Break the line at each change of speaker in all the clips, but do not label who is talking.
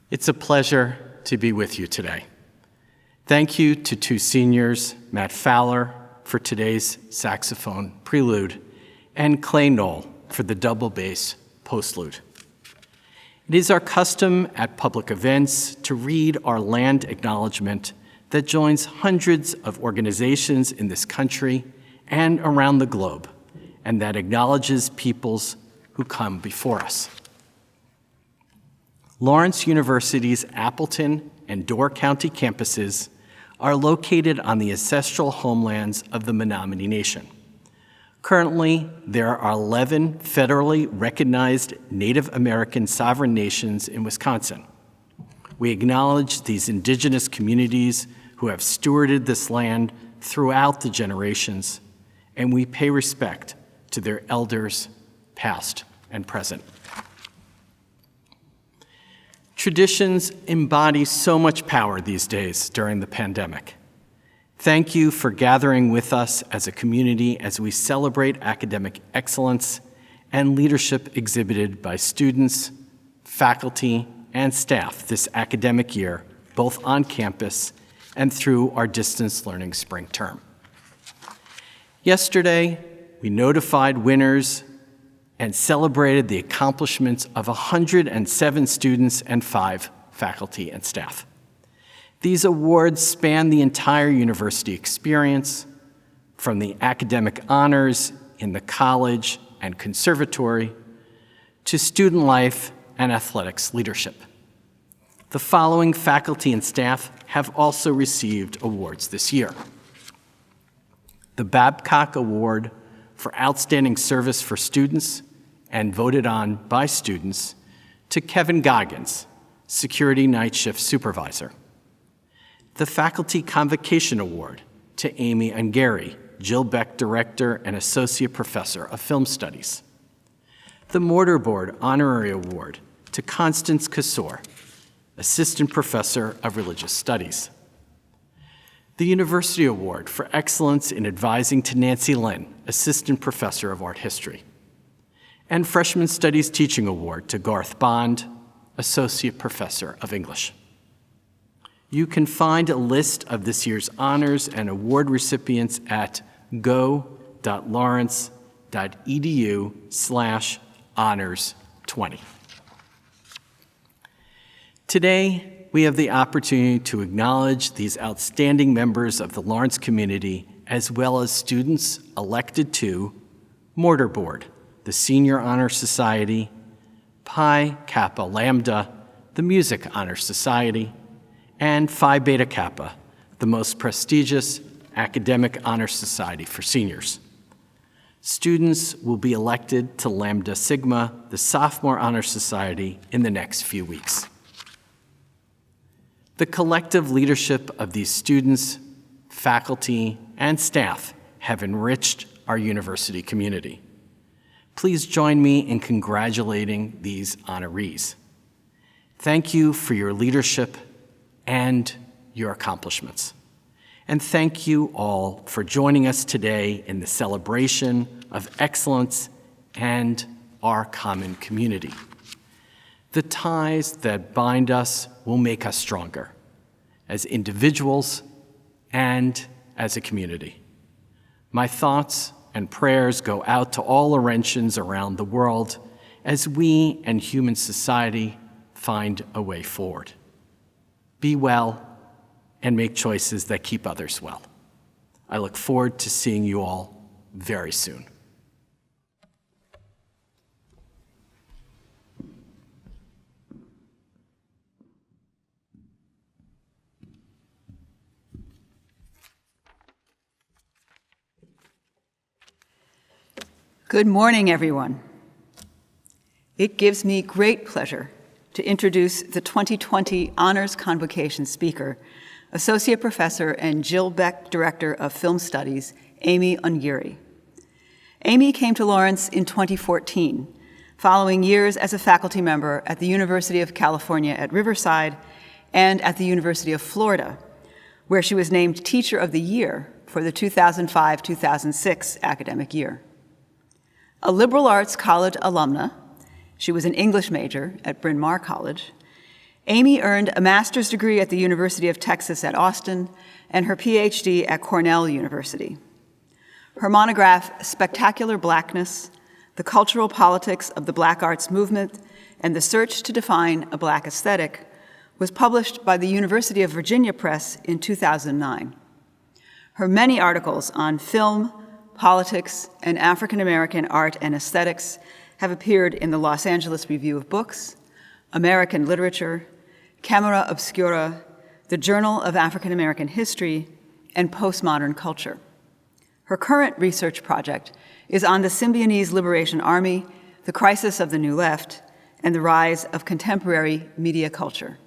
It's a pleasure to be with you today. Thank you to two seniors, Matt Fowler for today's saxophone prelude, and Clay Knoll for the double bass postlude. It is our custom at public events to read our land acknowledgement that joins hundreds of organizations in this country and around the globe, and that acknowledges peoples who come before us. Lawrence University's Appleton and Door County campuses are located on the ancestral homelands of the Menominee Nation. Currently, there are 11 federally recognized Native American sovereign nations in Wisconsin. We acknowledge these indigenous communities who have stewarded this land throughout the generations, and we pay respect to their elders, past and present. Traditions embody so much power these days during the pandemic. Thank you for gathering with us as a community as we celebrate academic excellence and leadership exhibited by students, faculty, and staff this academic year, both on campus and through our distance learning spring term. Yesterday, we notified winners and celebrated the accomplishments of 107 students and 5 faculty and staff. These awards span the entire university experience, from the academic honors in the college and conservatory to student life and athletics leadership. The following faculty and staff have also received awards this year. The Babcock Award for Outstanding Service for Students and voted on by students to Kevin Goggins, Security Night Shift Supervisor. The Faculty Convocation Award to Amy Ungary, Jill Beck Director and Associate Professor of Film Studies. The Mortarboard Honorary Award to Constance Kassor, Assistant Professor of Religious Studies. The University Award for Excellence in Advising to Nancy Lynn, Assistant Professor of Art History. And Freshman Studies Teaching Award to Garth Bond, Associate Professor of English. You can find a list of this year's honors and award recipients at go.lawrence.edu/honors20. Today, we have the opportunity to acknowledge these outstanding members of the Lawrence community, as well as students elected to Mortarboard, the Senior Honor Society, Pi Kappa Lambda, the Music Honor Society, and Phi Beta Kappa, the most prestigious academic honor society for seniors. Students will be elected to Lambda Sigma, the Sophomore Honor Society, in the next few weeks. The collective leadership of these students, faculty, and staff have enriched our university community. Please join me in congratulating these honorees. Thank you for your leadership and your accomplishments. And thank you all for joining us today in the celebration of excellence and our common community. The ties that bind us will make us stronger as individuals and as a community. My thoughts and prayers go out to all Laurentians around the world as we and human society find a way forward. Be well and make choices that keep others well. I look forward to seeing you all very soon.
Good morning, everyone. It gives me great pleasure to introduce the 2020 Honors Convocation speaker, Associate Professor and Jill Beck Director of Film Studies, Amy Ungiri. Amy came to Lawrence in 2014, following years as a faculty member at the University of California at Riverside and at the University of Florida, where she was named Teacher of the Year for the 2005-2006 academic year. A liberal arts college alumna, she was an English major at Bryn Mawr College. Amy earned a master's degree at the University of Texas at Austin and her PhD at Cornell University. Her monograph, Spectacular Blackness, The Cultural Politics of the Black Arts Movement and the Search to Define a Black Aesthetic, was published by the University of Virginia Press in 2009. Her many articles on film, politics, and African American art and aesthetics have appeared in the Los Angeles Review of Books, American Literature, Camera Obscura, the Journal of African American History, and Postmodern Culture. Her current research project is on the Symbionese Liberation Army, the crisis of the New Left, and the rise of contemporary media culture.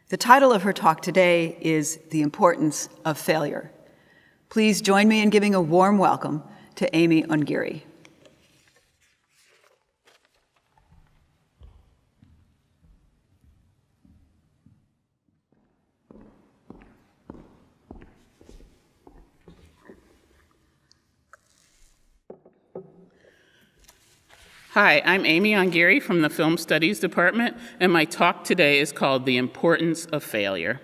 The title of her talk today is The Importance of Failure. Please join me in giving a warm welcome to Amy Ungiri.
Hi, I'm Amy Ungiri from the Film Studies Department, and my talk today is called The Importance of Failure.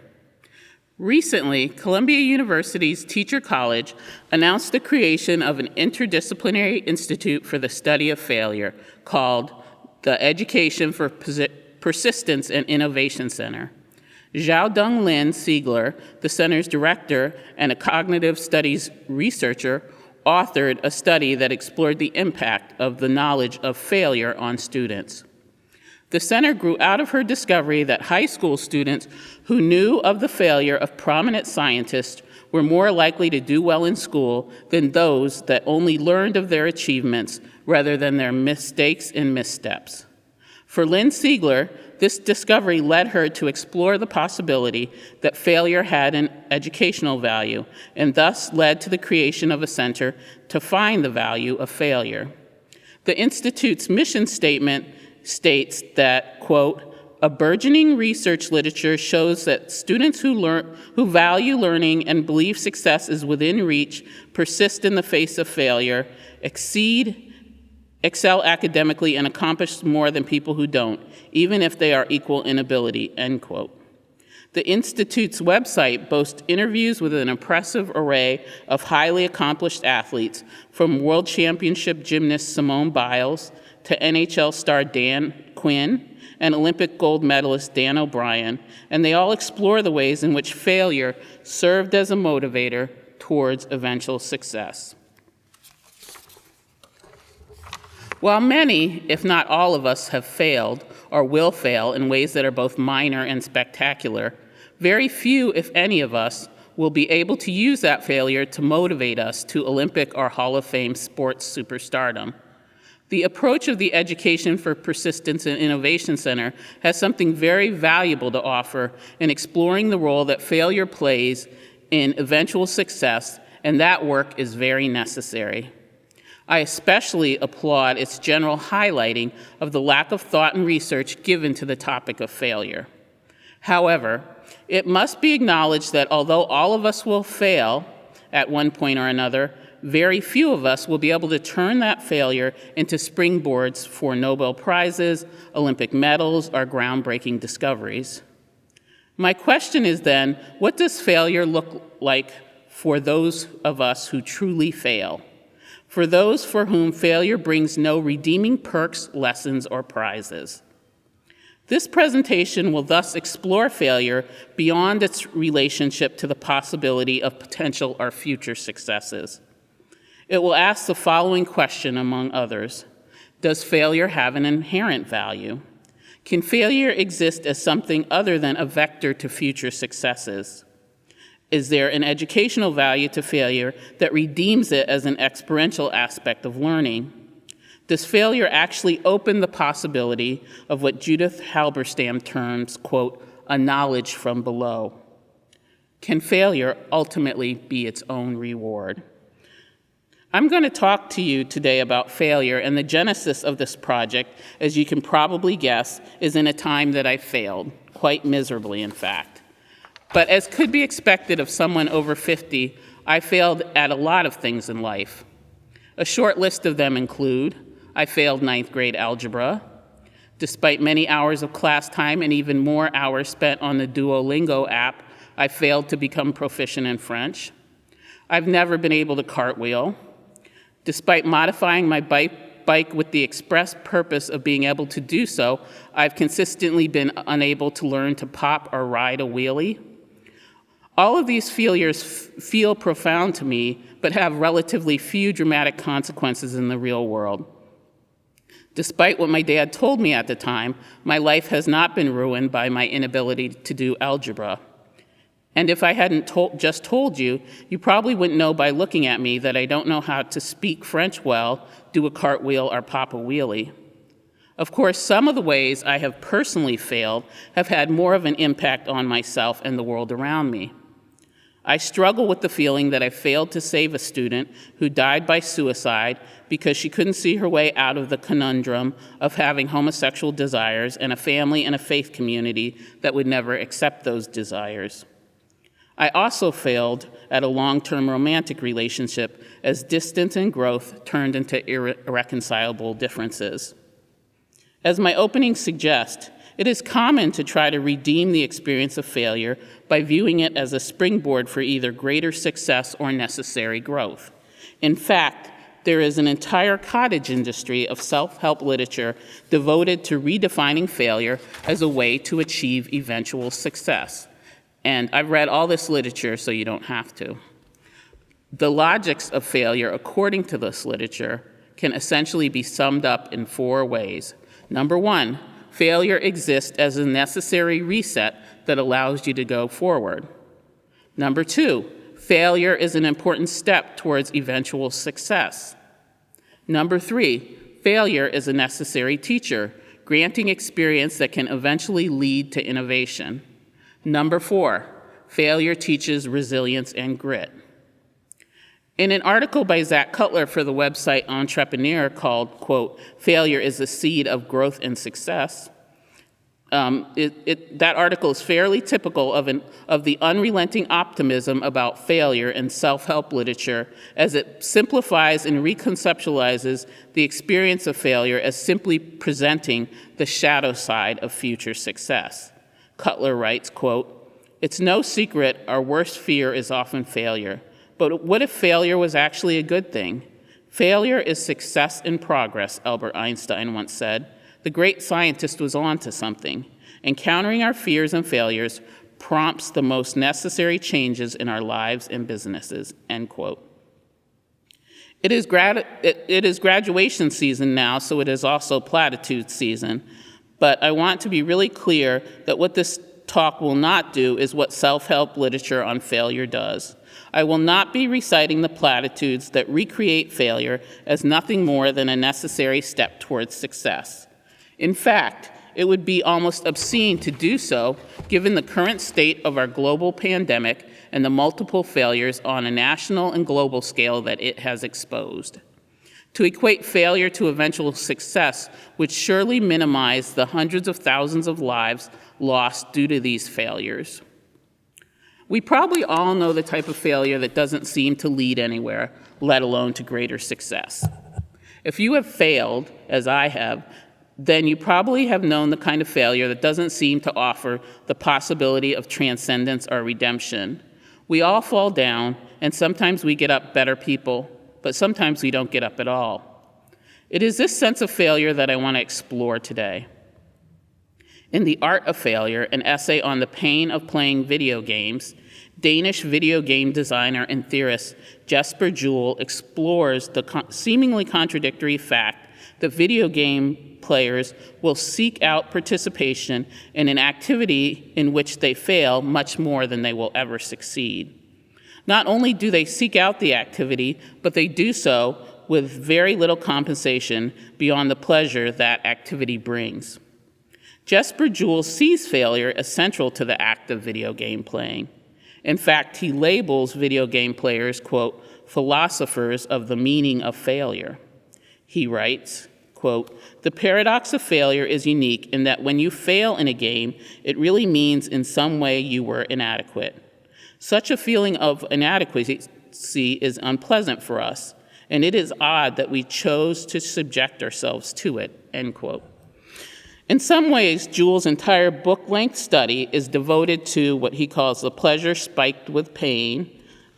Recently, Columbia University's Teacher College announced the creation of an interdisciplinary institute for the study of failure called the Education for Persistence and Innovation Center. Xiaodong Lin Siegler, the center's director and a cognitive studies researcher, authored a study that explored the impact of the knowledge of failure on students. The center grew out of her discovery that high school students who knew of the failure of prominent scientists were more likely to do well in school than those that only learned of their achievements rather than their mistakes and missteps. For Lynn Siegler, this discovery led her to explore the possibility that failure had an educational value, and thus led to the creation of a center to find the value of failure. The Institute's mission statement states that, quote, a burgeoning research literature shows that students who value learning and believe success is within reach, persist in the face of failure, excel academically, and accomplish more than people who don't, even if they are equal in ability, end quote. The Institute's website boasts interviews with an impressive array of highly accomplished athletes, from World Championship gymnast Simone Biles to NHL star Dan Quinn and Olympic gold medalist Dan O'Brien, and they all explore the ways in which failure served as a motivator towards eventual success. While many, if not all of us, have failed or will fail in ways that are both minor and spectacular, very few, if any of us, will be able to use that failure to motivate us to Olympic or Hall of Fame sports superstardom. The approach of the Education for Persistence and Innovation Center has something very valuable to offer in exploring the role that failure plays in eventual success, and that work is very necessary. I especially applaud its general highlighting of the lack of thought and research given to the topic of failure. However, it must be acknowledged that although all of us will fail at one point or another, very few of us will be able to turn that failure into springboards for Nobel Prizes, Olympic medals, or groundbreaking discoveries. My question is then, what does failure look like for those of us who truly fail? For those for whom failure brings no redeeming perks, lessons, or prizes? This presentation will thus explore failure beyond its relationship to the possibility of potential or future successes. It will ask the following question, among others. Does failure have an inherent value? Can failure exist as something other than a vector to future successes? Is there an educational value to failure that redeems it as an experiential aspect of learning? Does failure actually open the possibility of what Judith Halberstam terms, quote, a knowledge from below? Can failure ultimately be its own reward? I'm going to talk to you today about failure, and the genesis of this project, as you can probably guess, is in a time that I failed, quite miserably, in fact. But as could be expected of someone over 50, I failed at a lot of things in life. A short list of them include, I failed 9th grade algebra. Despite many hours of class time and even more hours spent on the Duolingo app, I failed to become proficient in French. I've never been able to cartwheel. Despite modifying my bike with the express purpose of being able to do so, I've consistently been unable to learn to pop or ride a wheelie. All of these failures feel profound to me, but have relatively few dramatic consequences in the real world. Despite what my dad told me at the time, my life has not been ruined by my inability to do algebra. And if I hadn't just told you, you probably wouldn't know by looking at me that I don't know how to speak French well, do a cartwheel, or pop a wheelie. Of course, some of the ways I have personally failed have had more of an impact on myself and the world around me. I struggle with the feeling that I failed to save a student who died by suicide because she couldn't see her way out of the conundrum of having homosexual desires and a family and a faith community that would never accept those desires. I also failed at a long-term romantic relationship as distance and growth turned into irreconcilable differences. As my opening suggests, it is common to try to redeem the experience of failure by viewing it as a springboard for either greater success or necessary growth. In fact, there is an entire cottage industry of self-help literature devoted to redefining failure as a way to achieve eventual success. And I've read all this literature, so you don't have to. The logics of failure, according to this literature, can essentially be summed up in 4 ways. Number 1, failure exists as a necessary reset that allows you to go forward. Number 2, failure is an important step towards eventual success. Number 3, failure is a necessary teacher, granting experience that can eventually lead to innovation. Number 4, failure teaches resilience and grit. In an article by Zach Cutler for the website Entrepreneur called, quote, "Failure is the seed of growth and success," that article is fairly typical of the unrelenting optimism about failure in self-help literature, as it simplifies and reconceptualizes the experience of failure as simply presenting the shadow side of future success. Cutler writes, quote, "It's no secret our worst fear is often failure. But what if failure was actually a good thing? Failure is success in progress," Albert Einstein once said. The great scientist was on to something. Encountering our fears and failures prompts the most necessary changes in our lives and businesses, end quote. It is graduation season now, so it is also platitude season. But I want to be really clear that what this talk will not do is what self-help literature on failure does. I will not be reciting the platitudes that recreate failure as nothing more than a necessary step towards success. In fact, it would be almost obscene to do so, given the current state of our global pandemic and the multiple failures on a national and global scale that it has exposed. To equate failure to eventual success would surely minimize the hundreds of thousands of lives lost due to these failures. We probably all know the type of failure that doesn't seem to lead anywhere, let alone to greater success. If you have failed, as I have, then you probably have known the kind of failure that doesn't seem to offer the possibility of transcendence or redemption. We all fall down, and sometimes we get up better people, but sometimes we don't get up at all. It is this sense of failure that I want to explore today. In The Art of Failure, an essay on the pain of playing video games, Danish video game designer and theorist Jesper Juul explores the seemingly contradictory fact that video game players will seek out participation in an activity in which they fail much more than they will ever succeed. Not only do they seek out the activity, but they do so with very little compensation beyond the pleasure that activity brings. Jesper Juul sees failure as central to the act of video game playing. In fact, he labels video game players, quote, philosophers of the meaning of failure. He writes, quote, the paradox of failure is unique in that when you fail in a game, it really means in some way you were inadequate. Such a feeling of inadequacy is unpleasant for us, and it is odd that we chose to subject ourselves to it, end quote. In some ways, Juul's entire book-length study is devoted to what he calls the pleasure spiked with pain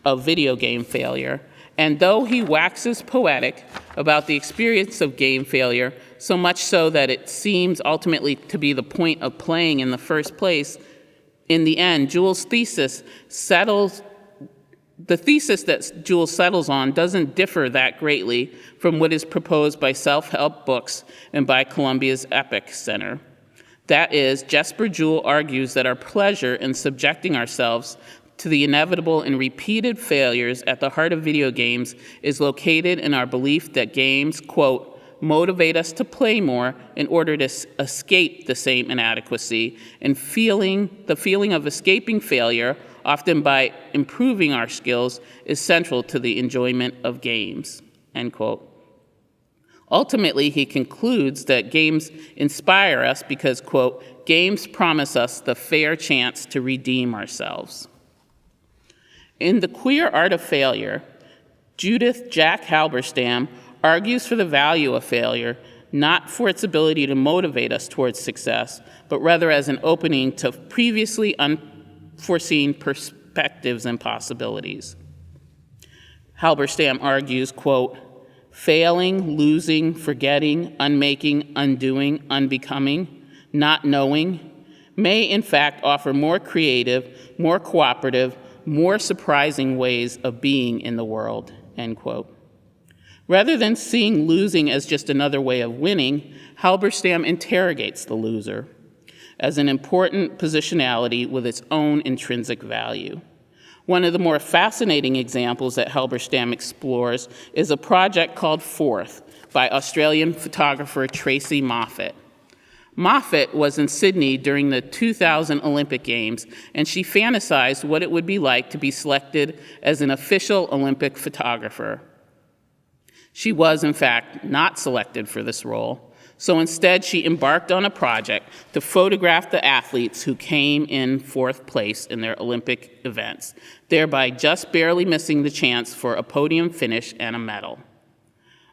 of video game failure. And though he waxes poetic about the experience of game failure, so much so that it seems ultimately to be the point of playing in the first place, in the end, the thesis that Juul settles on doesn't differ that greatly from what is proposed by self-help books and by Columbia's EPIC Center. That is, Jesper Juul argues that our pleasure in subjecting ourselves to the inevitable and repeated failures at the heart of video games is located in our belief that games, quote, motivate us to play more in order to escape the same inadequacy, and the feeling of escaping failure, often by improving our skills, is central to the enjoyment of games, end quote. Ultimately, he concludes that games inspire us because, quote, games promise us the fair chance to redeem ourselves. In The Queer Art of Failure, Judith Jack Halberstam argues for the value of failure, not for its ability to motivate us towards success, but rather as an opening to previously unforeseen perspectives and possibilities. Halberstam argues, quote, failing, losing, forgetting, unmaking, undoing, unbecoming, not knowing, may in fact offer more creative, more cooperative, more surprising ways of being in the world, end quote. Rather than seeing losing as just another way of winning, Halberstam interrogates the loser as an important positionality with its own intrinsic value. One of the more fascinating examples that Halberstam explores is a project called Fourth by Australian photographer Tracy Moffat. Moffat was in Sydney during the 2000 Olympic Games, and she fantasized what it would be like to be selected as an official Olympic photographer. She was, in fact, not selected for this role, so instead she embarked on a project to photograph the athletes who came in fourth place in their Olympic events, thereby just barely missing the chance for a podium finish and a medal.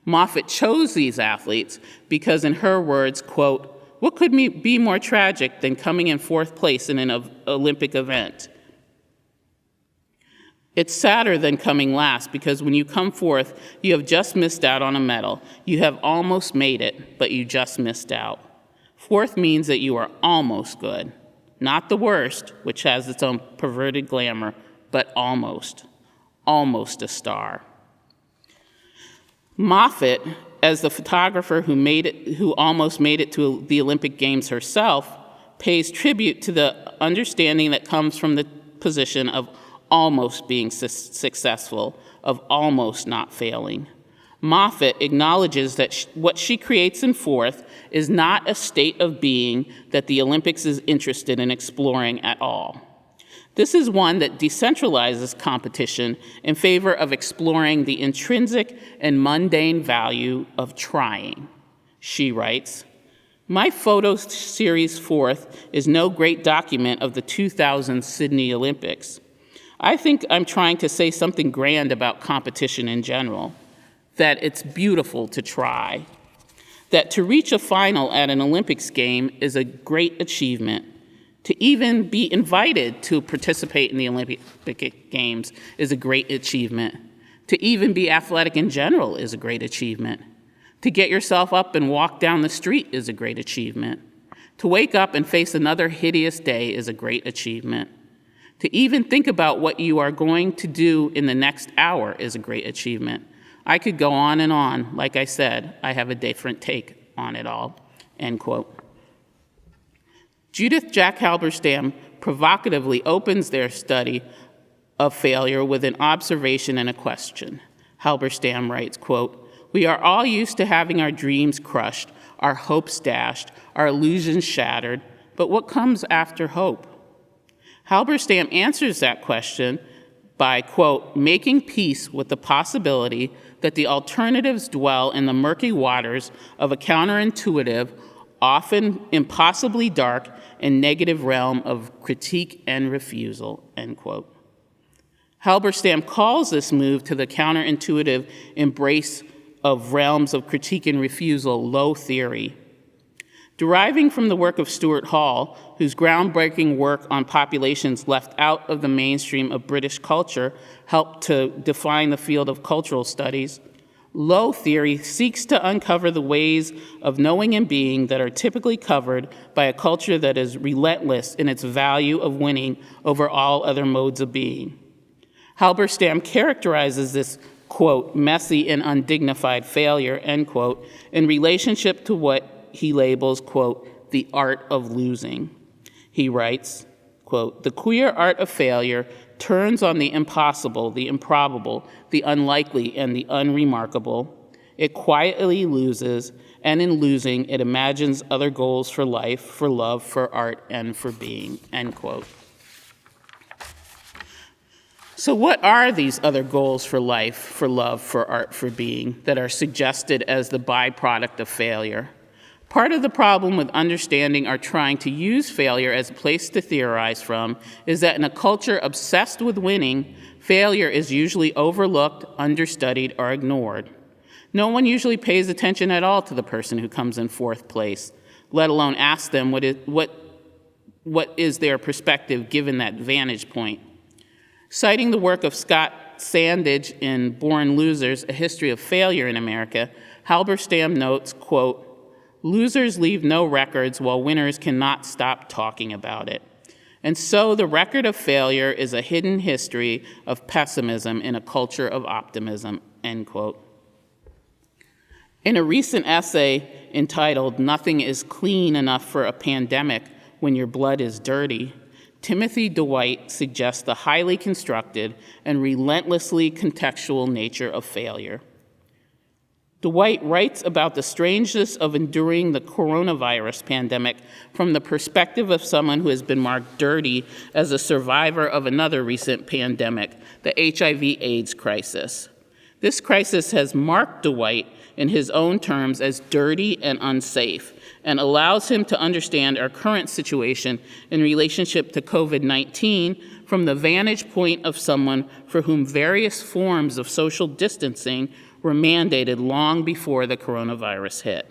Moffat chose these athletes because, in her words, quote, what could be more tragic than coming in fourth place in an Olympic event? It's sadder than coming last because when you come fourth, you have just missed out on a medal. You have almost made it, but you just missed out. Fourth means that you are almost good. Not the worst, which has its own perverted glamour, but almost a star. Moffat, as the photographer who almost made it to the Olympic Games herself, pays tribute to the understanding that comes from the position of almost being successful, of almost not failing. Moffat acknowledges that what she creates in Fourth is not a state of being that the Olympics is interested in exploring at all. This is one that decentralizes competition in favor of exploring the intrinsic and mundane value of trying. She writes, "My photo series Fourth is no great document of the 2000 Sydney Olympics. I think I'm trying to say something grand about competition in general, that it's beautiful to try, that to reach a final at an Olympics game is a great achievement. To even be invited to participate in the Olympic Games is a great achievement. To even be athletic in general is a great achievement. To get yourself up and walk down the street is a great achievement. To wake up and face another hideous day is a great achievement. To even think about what you are going to do in the next hour is a great achievement. I could go on and on. Like I said, I have a different take on it all," end quote. Judith Jack Halberstam provocatively opens their study of failure with an observation and a question. Halberstam writes, quote, "We are all used to having our dreams crushed, our hopes dashed, our illusions shattered, but what comes after hope?" Halberstam answers that question by, quote, "making peace with the possibility that the alternatives dwell in the murky waters of a counterintuitive, often impossibly dark and negative realm of critique and refusal," end quote. Halberstam calls this move to the counterintuitive embrace of realms of critique and refusal low theory. Deriving from the work of Stuart Hall, whose groundbreaking work on populations left out of the mainstream of British culture helped to define the field of cultural studies, low theory seeks to uncover the ways of knowing and being that are typically covered by a culture that is relentless in its value of winning over all other modes of being. Halberstam characterizes this, quote, "messy and undignified failure," end quote, in relationship to what he labels, quote, "the art of losing." He writes, quote, "The queer art of failure turns on the impossible, the improbable, the unlikely, and the unremarkable. It quietly loses, and in losing, it imagines other goals for life, for love, for art, and for being," end quote. So what are these other goals for life, for love, for art, for being that are suggested as the byproduct of failure? Part of the problem with understanding or trying to use failure as a place to theorize from is that in a culture obsessed with winning, failure is usually overlooked, understudied, or ignored. No one usually pays attention at all to the person who comes in fourth place, let alone ask them what is their perspective given that vantage point. Citing the work of Scott Sandage in Born Losers, A History of Failure in America, Halberstam notes, quote, "Losers leave no records while winners cannot stop talking about it. And so the record of failure is a hidden history of pessimism in a culture of optimism," end quote. In a recent essay entitled "Nothing is Clean Enough for a Pandemic When Your Blood is Dirty," Timothy Dwight suggests the highly constructed and relentlessly contextual nature of failure. Dwight writes about the strangeness of enduring the coronavirus pandemic from the perspective of someone who has been marked dirty as a survivor of another recent pandemic, the HIV/AIDS crisis. This crisis has marked Dwight in his own terms as dirty and unsafe, and allows him to understand our current situation in relationship to COVID-19 from the vantage point of someone for whom various forms of social distancing were mandated long before the coronavirus hit.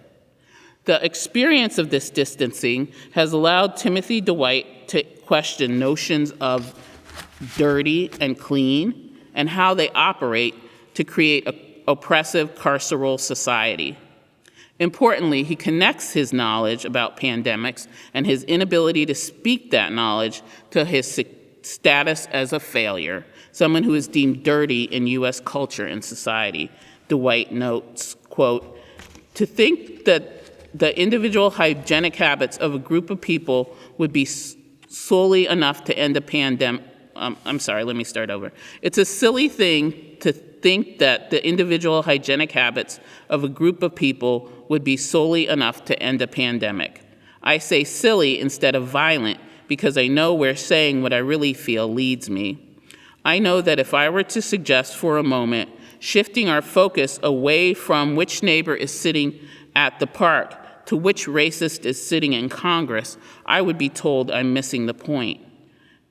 The experience of this distancing has allowed Timothy Dwight to question notions of dirty and clean and how they operate to create an oppressive carceral society. Importantly, he connects his knowledge about pandemics and his inability to speak that knowledge to his status as a failure, someone who is deemed dirty in U.S. culture and society. Dwight notes, quote, "To think that the individual hygienic habits of a group of people would be solely enough to end a pandemic. I'm sorry, let me start over. It's a silly thing to think that the individual hygienic habits of a group of people would be solely enough to end a pandemic. I say silly instead of violent because I know where saying what I really feel leads me. I know that if I were to suggest for a moment shifting our focus away from which neighbor is sitting at the park to which racist is sitting in Congress, I would be told I'm missing the point.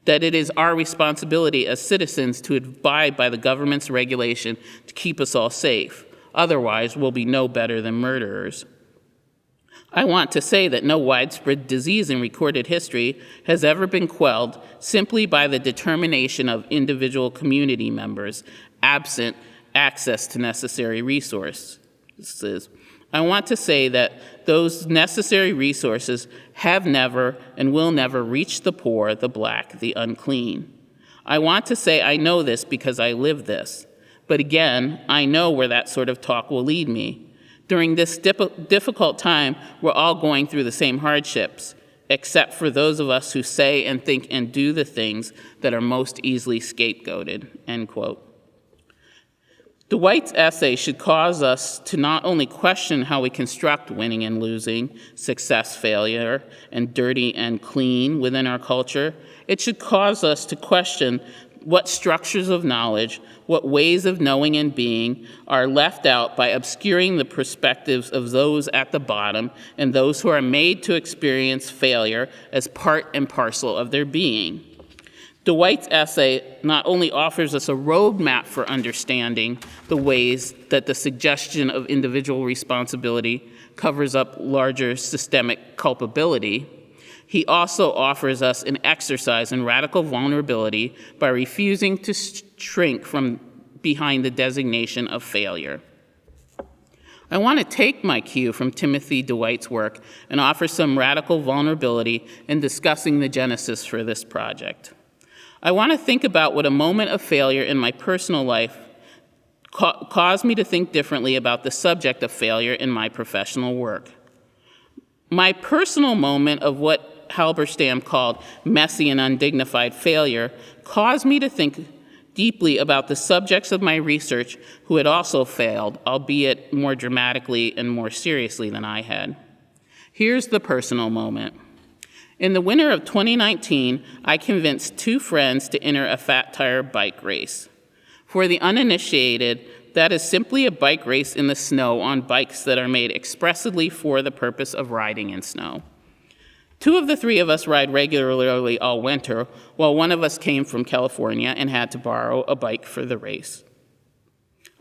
That it is our responsibility as citizens to abide by the government's regulation to keep us all safe. Otherwise, we'll be no better than murderers. I want to say that no widespread disease in recorded history has ever been quelled simply by the determination of individual community members, absent access to necessary resources. I want to say that those necessary resources have never and will never reach the poor, the black, the unclean. I want to say I know this because I live this. But again, I know where that sort of talk will lead me. During this difficult time, we're all going through the same hardships, except for those of us who say and think and do the things that are most easily scapegoated, end quote. Dwight's essay should cause us to not only question how we construct winning and losing, success, failure, and dirty and clean within our culture, it should cause us to question what structures of knowledge, what ways of knowing and being are left out by obscuring the perspectives of those at the bottom and those who are made to experience failure as part and parcel of their being. Dwight's essay not only offers us a roadmap for understanding the ways that the suggestion of individual responsibility covers up larger systemic culpability, he also offers us an exercise in radical vulnerability by refusing to shrink from behind the designation of failure. I want to take my cue from Timothy Dwight's work and offer some radical vulnerability in discussing the genesis for this project. I want to think about what a moment of failure in my personal life caused me to think differently about the subject of failure in my professional work. My personal moment of what Halberstam called messy and undignified failure caused me to think deeply about the subjects of my research who had also failed, albeit more dramatically and more seriously than I had. Here's the personal moment. In the winter of 2019, I convinced 2 friends to enter a fat tire bike race. For the uninitiated, that is simply a bike race in the snow on bikes that are made expressly for the purpose of riding in snow. 2 of the 3 of us ride regularly all winter, while one of us came from California and had to borrow a bike for the race.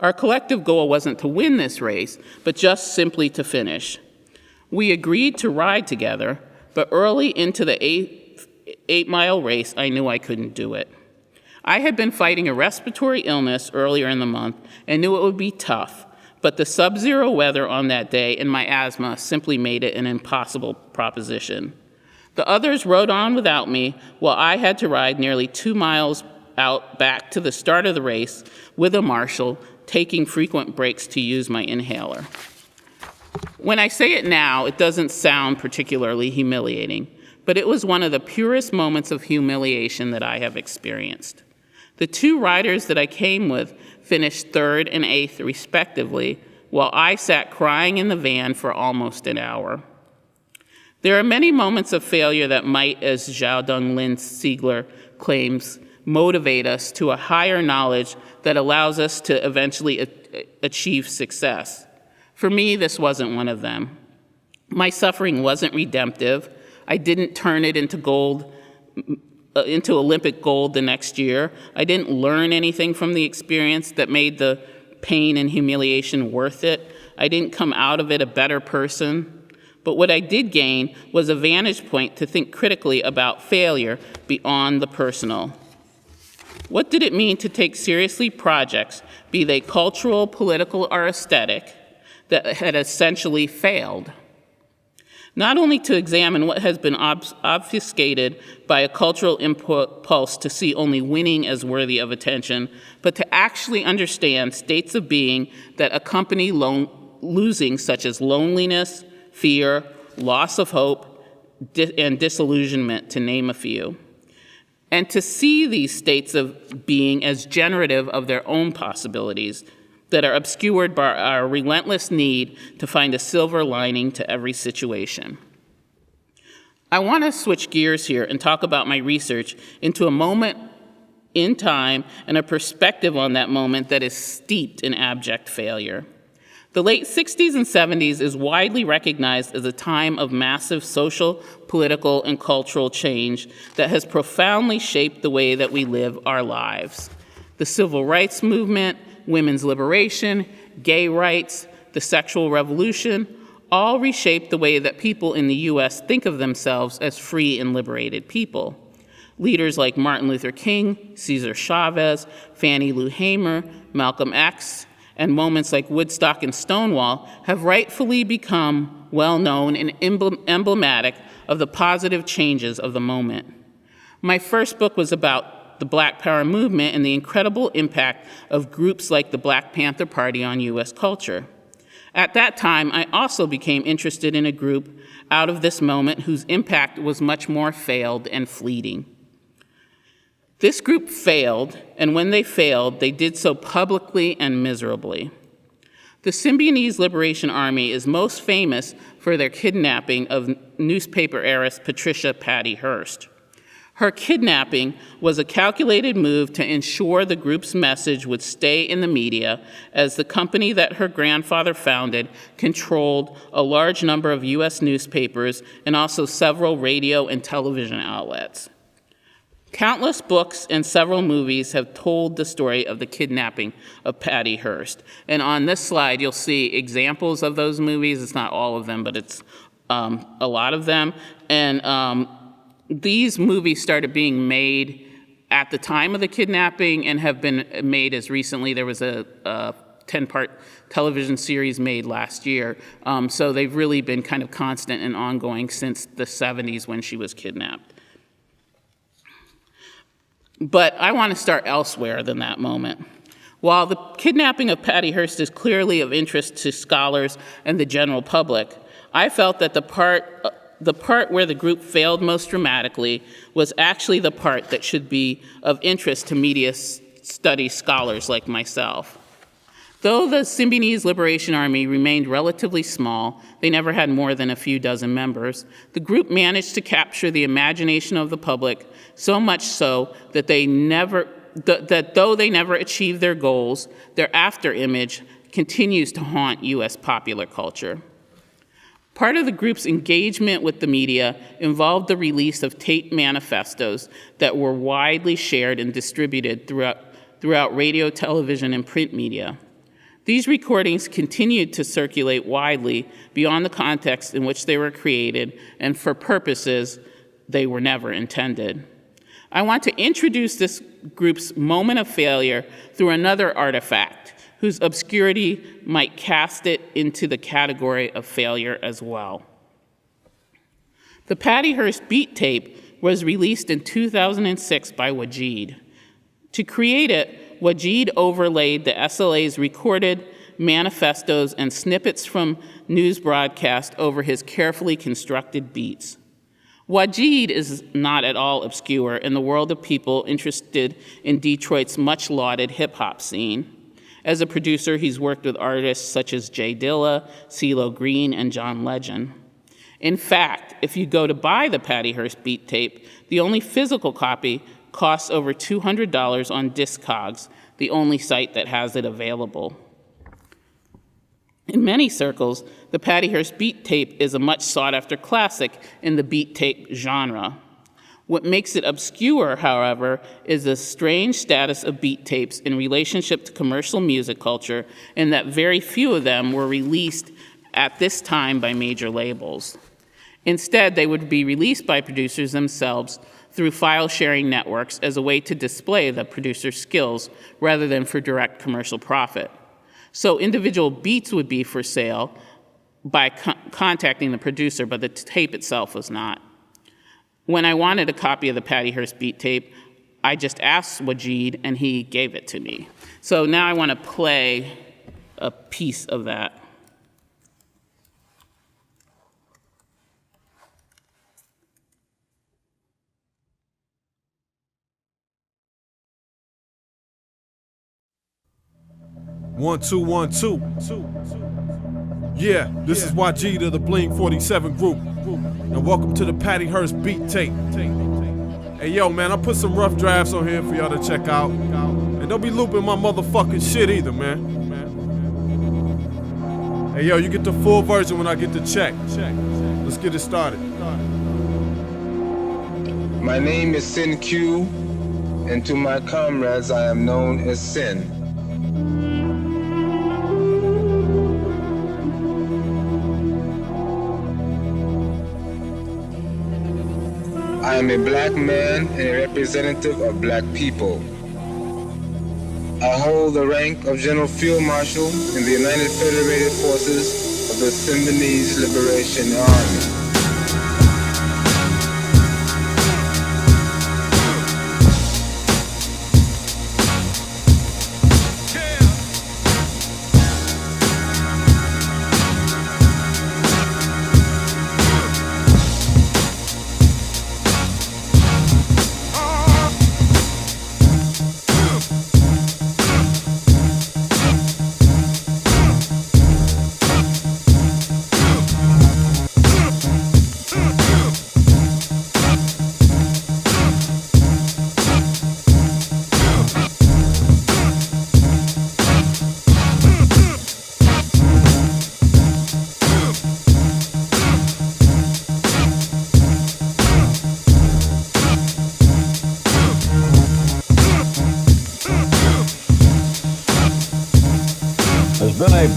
Our collective goal wasn't to win this race, but just simply to finish. We agreed to ride together, but early into the 8-mile race, I knew I couldn't do it. I had been fighting a respiratory illness earlier in the month and knew it would be tough, but the sub-zero weather on that day and my asthma simply made it an impossible proposition. The others rode on without me, while I had to ride nearly 2 miles out back to the start of the race with a marshal, taking frequent breaks to use my inhaler. When I say it now, it doesn't sound particularly humiliating, but it was one of the purest moments of humiliation that I have experienced. The 2 riders that I came with finished 3rd and 8th respectively, while I sat crying in the van for almost an hour. There are many moments of failure that might, as Xiaodong Lin Siegler claims, motivate us to a higher knowledge that allows us to eventually achieve success. For me, this wasn't one of them. My suffering wasn't redemptive. I didn't turn it into Olympic gold the next year. I didn't learn anything from the experience that made the pain and humiliation worth it. I didn't come out of it a better person. But what I did gain was a vantage point to think critically about failure beyond the personal. What did it mean to take seriously projects, be they cultural, political, or aesthetic, that had essentially failed? Not only to examine what has been obfuscated by a cultural impulse to see only winning as worthy of attention, but to actually understand states of being that accompany losing, such as loneliness, fear, loss of hope, and disillusionment, to name a few. And to see these states of being as generative of their own possibilities that are obscured by our relentless need to find a silver lining to every situation. I want to switch gears here and talk about my research into a moment in time and a perspective on that moment that is steeped in abject failure. The late 60s and 70s is widely recognized as a time of massive social, political, and cultural change that has profoundly shaped the way that we live our lives. The civil rights movement, women's liberation, gay rights, the sexual revolution, all reshaped the way that people in the U.S. think of themselves as free and liberated people. Leaders like Martin Luther King, Cesar Chavez, Fannie Lou Hamer, Malcolm X, and moments like Woodstock and Stonewall have rightfully become well-known and emblematic of the positive changes of the moment. My first book was about the Black Power movement and the incredible impact of groups like the Black Panther Party on U.S. culture. At that time, I also became interested in a group out of this moment whose impact was much more veiled and fleeting. This group failed, and when they failed, they did so publicly and miserably. The Symbionese Liberation Army is most famous for their kidnapping of newspaper heiress Patricia Patty Hearst. Her kidnapping was a calculated move to ensure the group's message would stay in the media, as the company that her grandfather founded controlled a large number of U.S. newspapers and also several radio and television outlets. Countless books and several movies have told the story of the kidnapping of Patty Hearst. And on this slide, you'll see examples of those movies. It's not all of them, but it's a lot of them. And these movies started being made at the time of the kidnapping and have been made as recently. There was a 10-part television series made last year. So they've really been kind of constant and ongoing since the 70s when she was kidnapped. But I want to start elsewhere than that moment. While the kidnapping of Patty Hearst is clearly of interest to scholars and the general public, I felt that the part where the group failed most dramatically was actually the part that should be of interest to media studies scholars like myself. Though the Symbionese Liberation Army remained relatively small, they never had more than a few dozen members, the group managed to capture the imagination of the public, so much so that though they never achieved their goals, their after-image continues to haunt U.S. popular culture. Part of the group's engagement with the media involved the release of taped manifestos that were widely shared and distributed throughout radio, television, and print media. These recordings continued to circulate widely beyond the context in which they were created and for purposes they were never intended. I want to introduce this group's moment of failure through another artifact whose obscurity might cast it into the category of failure as well. The Patty Hearst beat tape was released in 2006 by Wajid. To create it, Wajid overlaid the SLA's recorded manifestos and snippets from news broadcast over his carefully constructed beats. Wajid is not at all obscure in the world of people interested in Detroit's much-lauded hip-hop scene. As a producer, he's worked with artists such as Jay Dilla, CeeLo Green, and John Legend. In fact, if you go to buy the Patty Hearst beat tape, the only physical copy costs over $200 on Discogs, the only site that has it available. In many circles, the Patty Hearst beat tape is a much sought-after classic in the beat tape genre. What makes it obscure, however, is the strange status of beat tapes in relationship to commercial music culture, and that very few of them were released at this time by major labels. Instead, they would be released by producers themselves through file-sharing networks as a way to display the producer's skills rather than for direct commercial profit. So individual beats would be for sale by contacting the producer, but the tape itself was not. When I wanted a copy of the Patty Hearst beat tape, I just asked Wajid, and he gave it to me. So now I want to play a piece of that.
1 2 1 2. Yeah, this is YG to the Bling 47 group. And welcome to the Patty Hearst beat tape. Hey yo, man, I put some rough drafts on here for y'all to check out. And don't be looping my motherfucking shit either, man. Hey yo, you get the full version when I get the check. Let's get it started.
My name is Sin Q, and to my comrades I am known as Sin. I am a black man and a representative of black people. I hold the rank of General Field Marshal in the United Federated Forces of the Symbionese Liberation Army.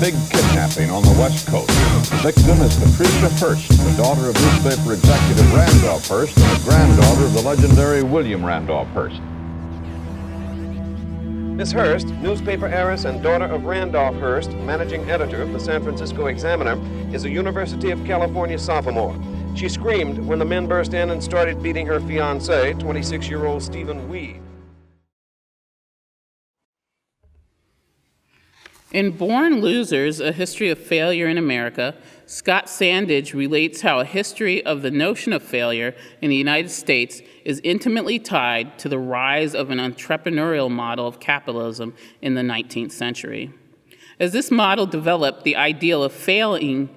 Big kidnapping on the West Coast. The victim is Patricia Hearst, the daughter of newspaper executive Randolph Hearst and the granddaughter of the legendary William Randolph Hearst.
Miss Hearst, newspaper heiress and daughter of Randolph Hearst, managing editor of the San Francisco Examiner, is a University of California sophomore. She screamed when the men burst in and started beating her fiancé, 26-year-old Stephen Weed.
In Born Losers, A History of Failure in America, Scott Sandage relates how a history of the notion of failure in the United States is intimately tied to the rise of an entrepreneurial model of capitalism in the 19th century. As this model developed, the ideal of failing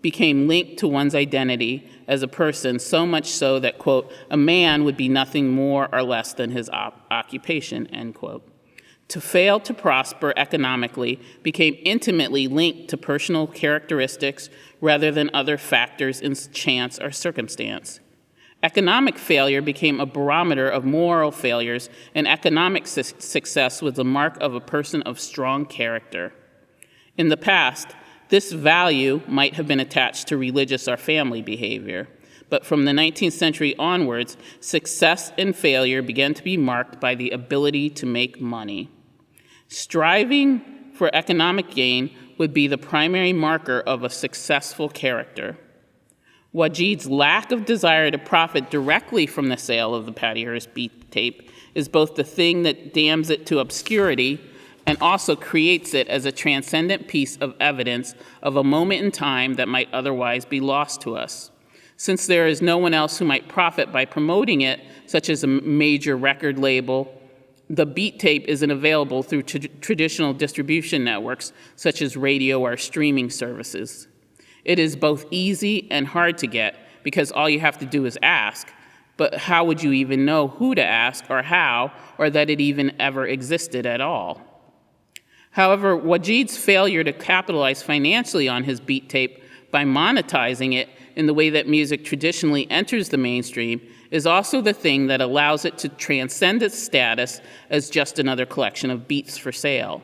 became linked to one's identity as a person, so much so that, quote, a man would be nothing more or less than his occupation, end quote. To fail to prosper economically became intimately linked to personal characteristics rather than other factors in chance or circumstance. Economic failure became a barometer of moral failures, and economic success was the mark of a person of strong character. In the past, this value might have been attached to religious or family behavior, but from the 19th century onwards, success and failure began to be marked by the ability to make money. Striving for economic gain would be the primary marker of a successful character. Wajid's lack of desire to profit directly from the sale of the Patty Hearst beat tape is both the thing that damns it to obscurity and also creates it as a transcendent piece of evidence of a moment in time that might otherwise be lost to us. Since there is no one else who might profit by promoting it, such as a major record label, the beat tape isn't available through traditional distribution networks, such as radio or streaming services. It is both easy and hard to get because all you have to do is ask, but how would you even know who to ask or how, or that it even ever existed at all? However, Wajid's failure to capitalize financially on his beat tape by monetizing it in the way that music traditionally enters the mainstream is also the thing that allows it to transcend its status as just another collection of beats for sale.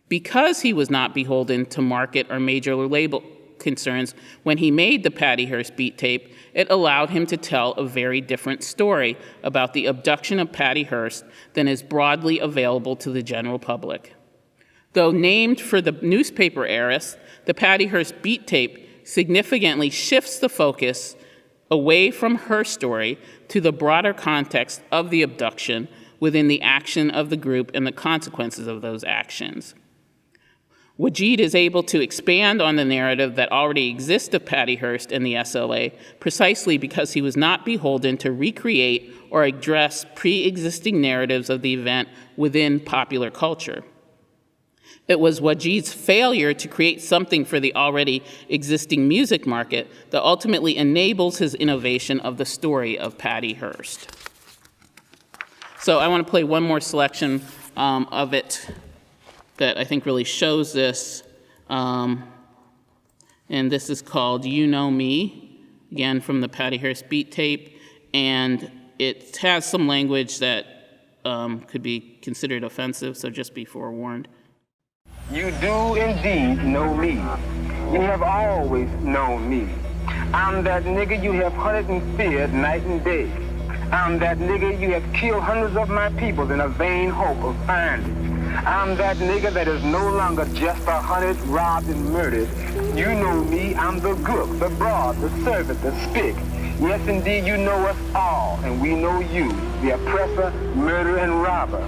Because he was not beholden to market or major label concerns when he made the Patty Hearst beat tape, it allowed him to tell a very different story about the abduction of Patty Hearst than is broadly available to the general public. Though named for the newspaper heiress, the Patty Hearst beat tape significantly shifts the focus away from her story to the broader context of the abduction within the action of the group and the consequences of those actions. Wajid is able to expand on the narrative that already exists of Patty Hearst and the SLA precisely because he was not beholden to recreate or address pre-existing narratives of the event within popular culture. It was Wajid's failure to create something for the already existing music market that ultimately enables his innovation of the story of Patty Hearst. So I want to play one more selection of it that I think really shows this. And this is called You Know Me, again from the Patty Hearst beat tape. And it has some language that could be considered offensive, so just be forewarned.
You do indeed know me. You have always known me. I'm that nigga you have hunted and feared night and day. I'm that nigga you have killed hundreds of my people in a vain hope of finding. I'm that nigga that is no longer just a hunted, robbed, and murdered. You know me, I'm the gook, the broad, the servant, the spick. Yes, indeed, you know us all, and we know you, the oppressor, murderer, and robber.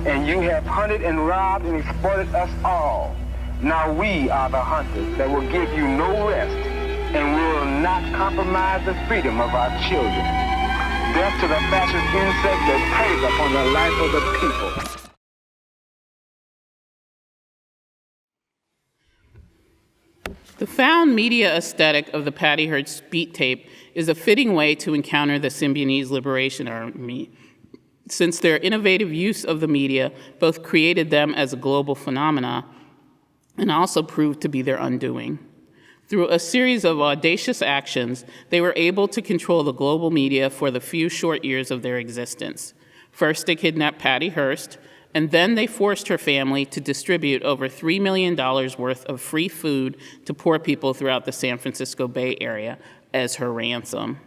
And you have hunted and robbed and exploited us all. Now we are the hunters that will give you no rest and will not compromise the freedom of our children. Death to the fascist insect that preys upon the life of the people.
The found media aesthetic of the Patty Hearst beat tape is a fitting way to encounter the Symbionese Liberation Army, since their innovative use of the media both created them as a global phenomena and also proved to be their undoing. Through a series of audacious actions, they were able to control the global media for the few short years of their existence. First, they kidnapped Patty Hearst, and then they forced her family to distribute over $3 million worth of free food to poor people throughout the San Francisco Bay Area as her ransom.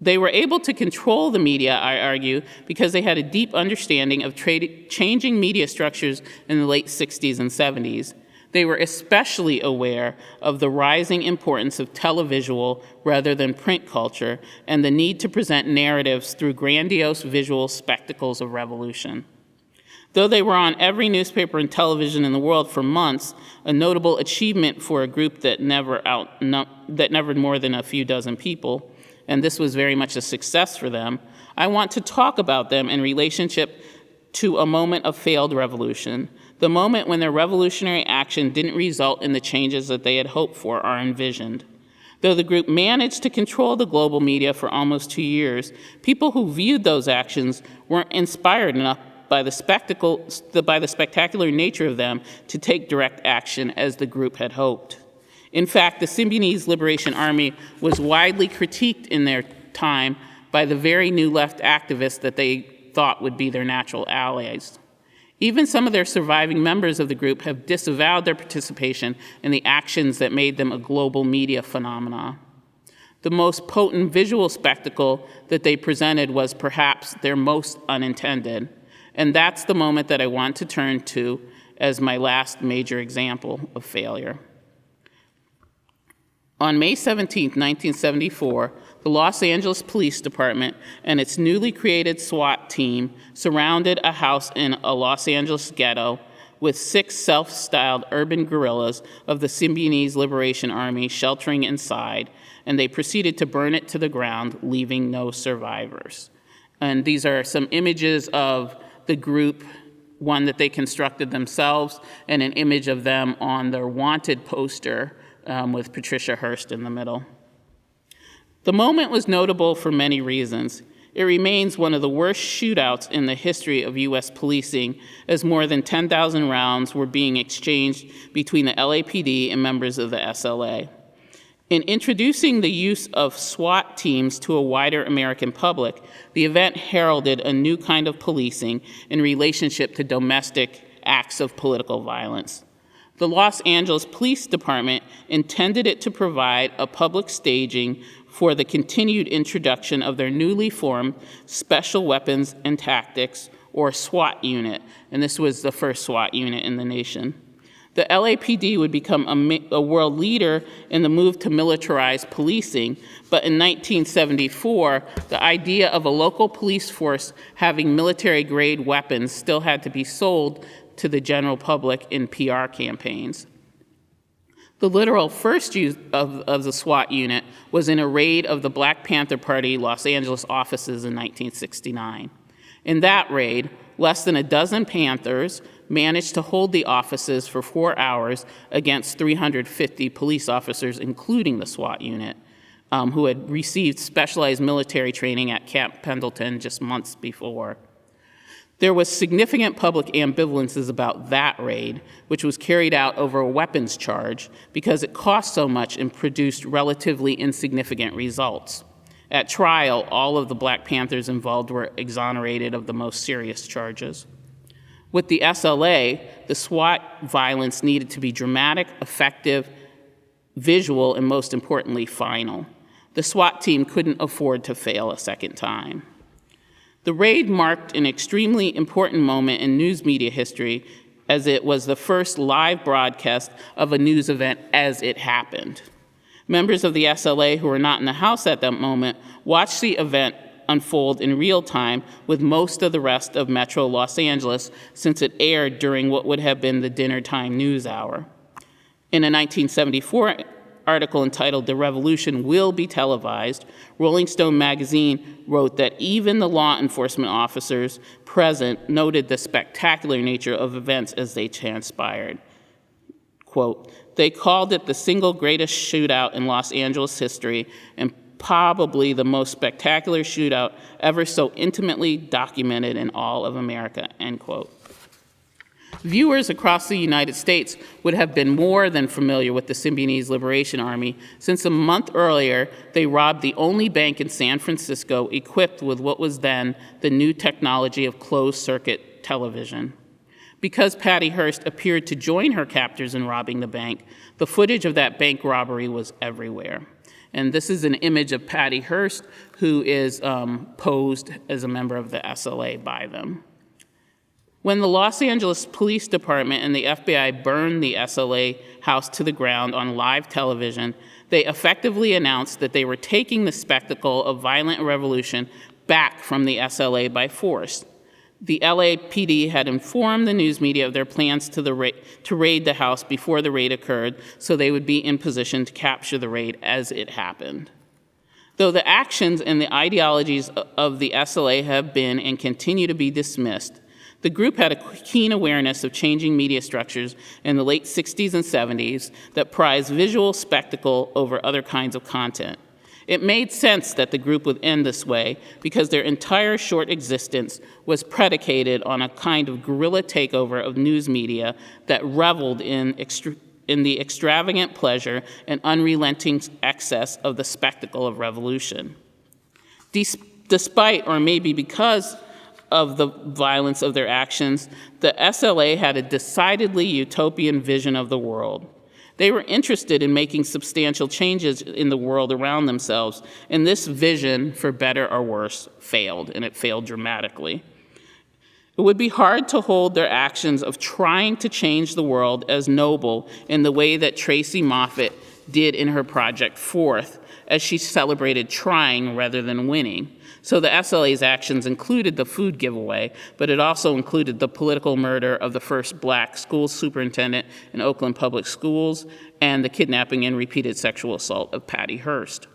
They were able to control the media, I argue, because they had a deep understanding of changing media structures in the late 60s and 70s. They were especially aware of the rising importance of televisual rather than print culture and the need to present narratives through grandiose visual spectacles of revolution. Though they were on every newspaper and television in the world for months, a notable achievement for a group that never more than a few dozen people, and this was very much a success for them, I want to talk about them in relationship to a moment of failed revolution, the moment when their revolutionary action didn't result in the changes that they had hoped for or envisioned. Though the group managed to control the global media for almost 2 years, people who viewed those actions weren't inspired enough by the spectacular nature of them to take direct action as the group had hoped. In fact, the Symbionese Liberation Army was widely critiqued in their time by the very new left activists that they thought would be their natural allies. Even some of their surviving members of the group have disavowed their participation in the actions that made them a global media phenomena. The most potent visual spectacle that they presented was perhaps their most unintended, and that's the moment that I want to turn to as my last major example of failure. On May 17, 1974, the Los Angeles Police Department and its newly created SWAT team surrounded a house in a Los Angeles ghetto with 6 self-styled urban guerrillas of the Symbionese Liberation Army sheltering inside, and they proceeded to burn it to the ground, leaving no survivors. And these are some images of the group, one that they constructed themselves, and an image of them on their wanted poster with Patricia Hearst in the middle. The moment was notable for many reasons. It remains one of the worst shootouts in the history of U.S. policing, as more than 10,000 rounds were being exchanged between the LAPD and members of the SLA. In introducing the use of SWAT teams to a wider American public, the event heralded a new kind of policing in relationship to domestic acts of political violence. The Los Angeles Police Department intended it to provide a public staging for the continued introduction of their newly formed Special Weapons and Tactics, or SWAT unit, and this was the first SWAT unit in the nation. The LAPD would become a world leader in the move to militarize policing, but in 1974, the idea of a local police force having military-grade weapons still had to be sold to the general public in PR campaigns. The literal first use of the SWAT unit was in a raid of the Black Panther Party Los Angeles offices in 1969. In that raid, less than a dozen Panthers, managed to hold the offices for 4 hours against 350 police officers, including the SWAT unit, who had received specialized military training at Camp Pendleton just months before. There was significant public ambivalences about that raid, which was carried out over a weapons charge because it cost so much and produced relatively insignificant results. At trial, all of the Black Panthers involved were exonerated of the most serious charges. With the SLA, the SWAT violence needed to be dramatic, effective, visual, and most importantly, final. The SWAT team couldn't afford to fail a second time. The raid marked an extremely important moment in news media history, as it was the first live broadcast of a news event as it happened. Members of the SLA who were not in the house at that moment watched the event unfold in real time with most of the rest of Metro Los Angeles, since it aired during what would have been the dinner time news hour. In a 1974 article entitled "The Revolution Will Be Televised," Rolling Stone magazine wrote that even the law enforcement officers present noted the spectacular nature of events as they transpired. Quote, "They called it the single greatest shootout in Los Angeles history and probably the most spectacular shootout ever so intimately documented in all of America," end quote. Viewers across the United States would have been more than familiar with the Symbionese Liberation Army, since a month earlier they robbed the only bank in San Francisco equipped with what was then the new technology of closed-circuit television. Because Patty Hearst appeared to join her captors in robbing the bank, the footage of that bank robbery was everywhere. And this is an image of Patty Hearst, who is posed as a member of the SLA by them. When the Los Angeles Police Department and the FBI burned the SLA house to the ground on live television, they effectively announced that they were taking the spectacle of violent revolution back from the SLA by force. The LAPD had informed the news media of their plans to raid the house before the raid occurred, so they would be in position to capture the raid as it happened. Though the actions and the ideologies of the SLA have been and continue to be dismissed, the group had a keen awareness of changing media structures in the late 60s and 70s that prized visual spectacle over other kinds of content. It made sense that the group would end this way because their entire short existence was predicated on a kind of guerrilla takeover of news media that reveled in the extravagant pleasure and unrelenting excess of the spectacle of revolution. Despite, or maybe because of the violence of their actions, the SLA had a decidedly utopian vision of the world. They were interested in making substantial changes in the world around themselves, and this vision, for better or worse, failed, and it failed dramatically. It would be hard to hold their actions of trying to change the world as noble in the way that Tracy Moffat did in her Project Fourth, as she celebrated trying rather than winning. So the SLA's actions included the food giveaway, but it also included the political murder of the first black school superintendent in Oakland Public Schools and the kidnapping and repeated sexual assault of Patty Hearst.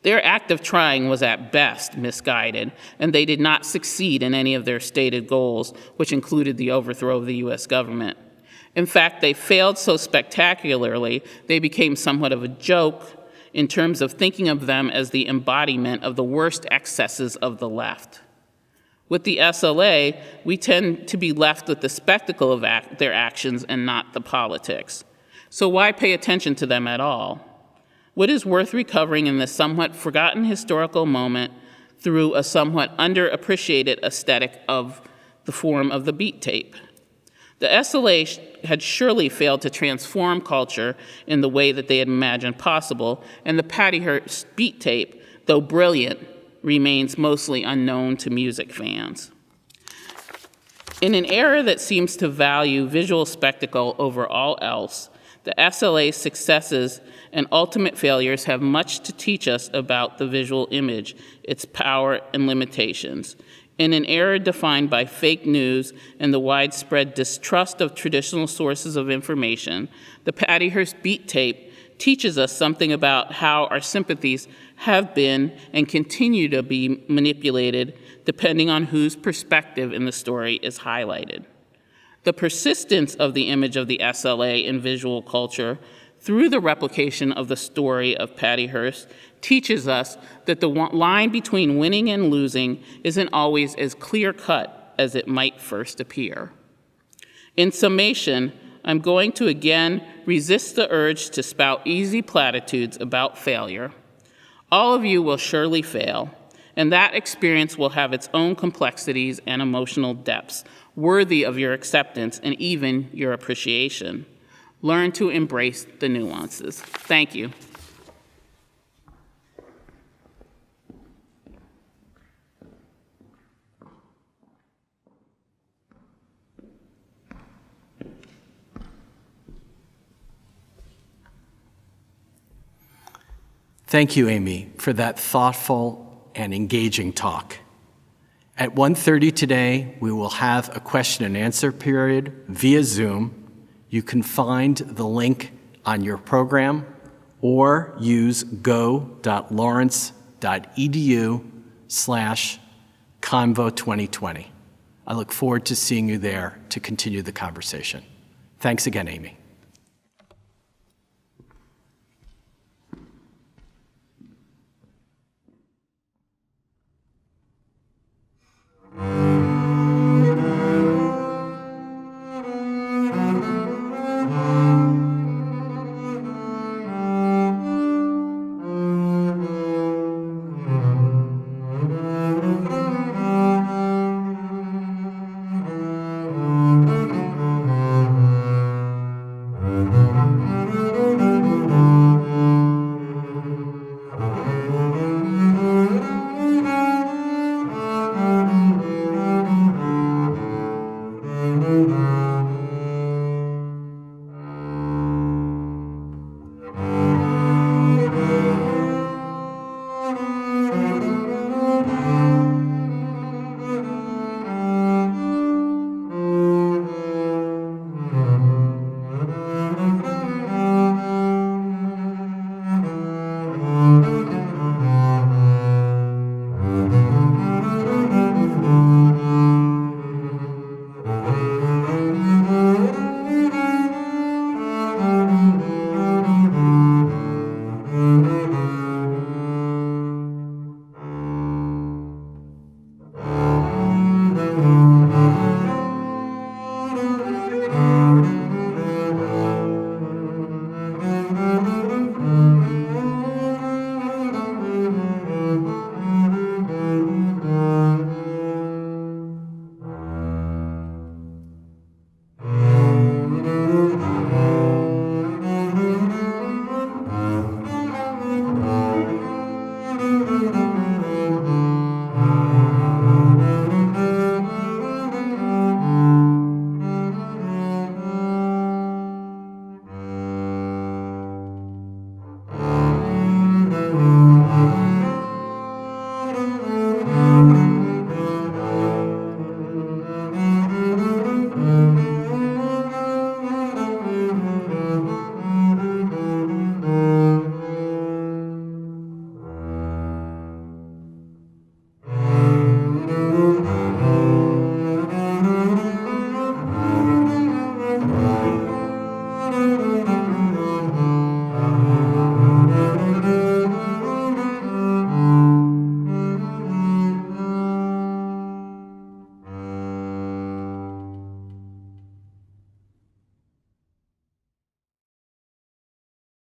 Their act of trying was at best misguided, and they did not succeed in any of their stated goals, which included the overthrow of the U.S. government. In fact, they failed so spectacularly, they became somewhat of a joke in terms of thinking of them as the embodiment of the worst excesses of the left. With the SLA, we tend to be left with the spectacle of their actions and not the politics. So why pay attention to them at all? What is worth recovering in this somewhat forgotten historical moment through a somewhat underappreciated aesthetic of the form of the beat tape? The SLA had surely failed to transform culture in the way that they had imagined possible, and the Patty Hearst beat tape, though brilliant, remains mostly unknown to music fans. In an era that seems to value visual spectacle over all else, the SLA's successes and ultimate failures have much to teach us about the visual image, its power and limitations. In an era defined by fake news and the widespread distrust of traditional sources of information, the Patty Hearst beat tape teaches us something about how our sympathies have been and continue to be manipulated depending on whose perspective in the story is highlighted. The persistence of the image of the SLA in visual culture through the replication of the story of Patty Hearst teaches us that the line between winning and losing isn't always as clear-cut as it might first appear. In summation, I'm going to again resist the urge to spout easy platitudes about failure. All of you will surely fail, and that experience will have its own complexities and emotional depths, worthy of your acceptance and even your appreciation. Learn to embrace the nuances. Thank you.
Thank you, Amy, for that thoughtful and engaging talk. At 1:30 today, we will have a question and answer period via Zoom. You can find the link on your program or use go.lawrence.edu/Convo2020. I look forward to seeing you there to continue the conversation. Thanks again, Amy.